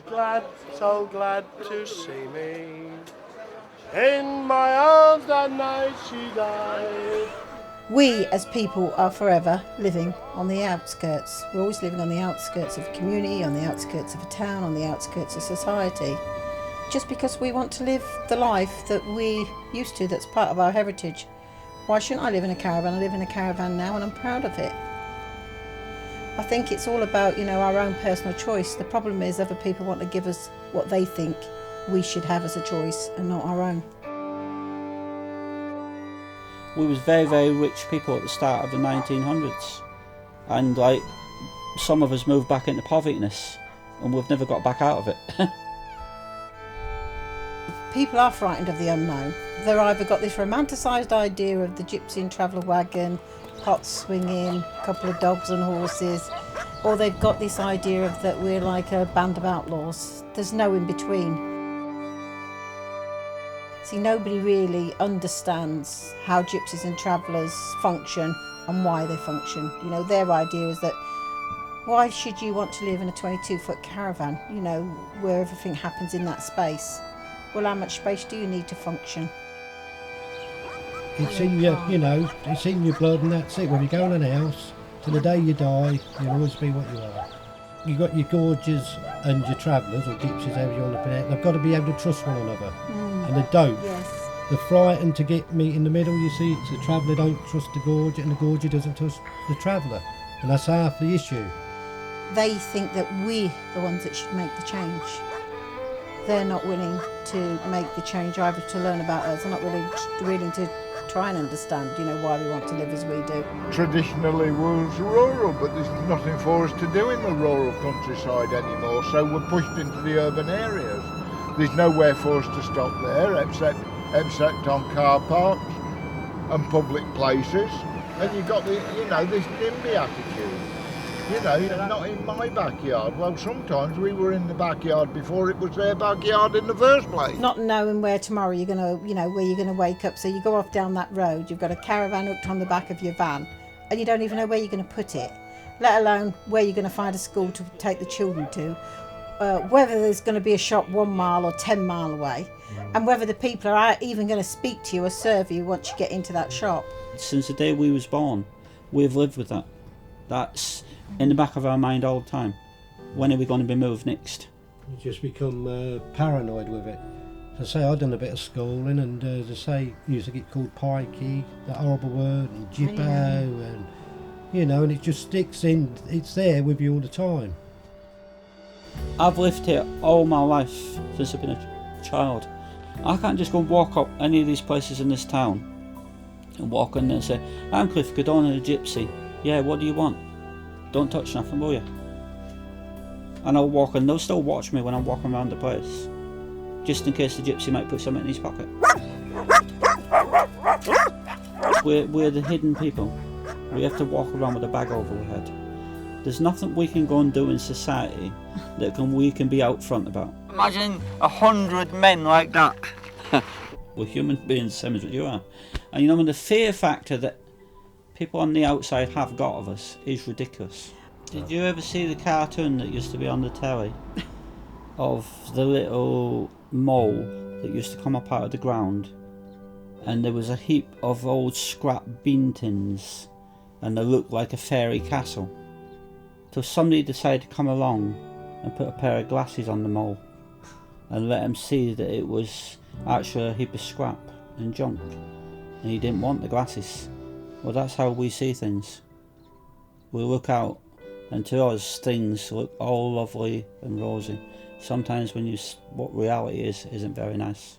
glad, so glad to see me. In my arms that night she died. We as people are forever living on the outskirts. We're always living on the outskirts of a community, on the outskirts of a town, on the outskirts of society. Just because we want to live the life that we used to, that's part of our heritage. Why shouldn't I live in a caravan? I live in a caravan now and I'm proud of it. I think it's all about, our own personal choice. The problem is other people want to give us what they think we should have as a choice and not our own. We was very, very rich people at the start of the 1900s, and some of us moved back into povertyness and we've never got back out of it. People are frightened of the unknown. They've either got this romanticised idea of the gypsy and traveller wagon, pots swinging, a couple of dogs and horses, or they've got this idea of that we're like a band of outlaws. There's no in between. See, nobody really understands how gypsies and travellers function and why they function. Their idea is that why should you want to live in a 22-foot caravan, where everything happens in that space? Well, how much space do you need to function? It's in your, it's in your blood, and that's it. When you go in a house, to the day you die, you'll always be what you are. You've got your gorgers and your travellers, or gypsies, however you want to put it. They've got to be able to trust one another. And they don't. Yes. They're frightened to get meet in the middle, you see. So the traveller don't trust the gorger, and the gorger doesn't trust the traveller. And that's half the issue. They think that we're the ones that should make the change. They're not willing to make the change either, to learn about us. They're not willing to try and understand, why we want to live as we do. Traditionally we was rural, but there's nothing for us to do in the rural countryside anymore, so we're pushed into the urban areas. There's nowhere for us to stop there except on car parks and public places. And you've got this NIMBY attitude. Not in my backyard. Well, sometimes we were in the backyard before it was their backyard in the first place. Not knowing where tomorrow you're gonna, where you're gonna wake up. So you go off down that road, you've got a caravan hooked on the back of your van, and you don't even know where you're gonna put it, let alone where you're gonna find a school to take the children to, whether there's gonna be a shop 1 mile or 10 mile away, and whether the people are even gonna speak to you or serve you once you get into that shop. Since the day we was born, we've lived with that. That's in the back of our mind all the time. When are we going to be moved next? You just become paranoid with it. As I say, I've done a bit of schooling, and as I say, you used to get called pikey, that horrible word, and jippo, and and it just sticks in. It's there with you all the time. I've lived here all my life since I've been a child. I can't just go and walk up any of these places in this town and walk in there and say, I'm Cliff Godon, a gypsy. Yeah, what do you want? Don't touch nothing, will you? And I'll walk, and they'll still watch me when I'm walking around the place, just in case the gypsy might put something in his pocket. We're the hidden people. We have to walk around with a bag over our head. There's nothing we can go and do in society that we can be out front about. Imagine 100 men like that. We're human beings, same as what you are. And the fear factor that people on the outside have got of us is ridiculous. Did you ever see the cartoon that used to be on the telly of the little mole that used to come up out of the ground, and there was a heap of old scrap bean tins and they looked like a fairy castle? So somebody decided to come along and put a pair of glasses on the mole and let him see that it was actually a heap of scrap and junk, and he didn't want the glasses. Well, that's how we see things. We look out, and to us things look all lovely and rosy. Sometimes what reality is isn't very nice.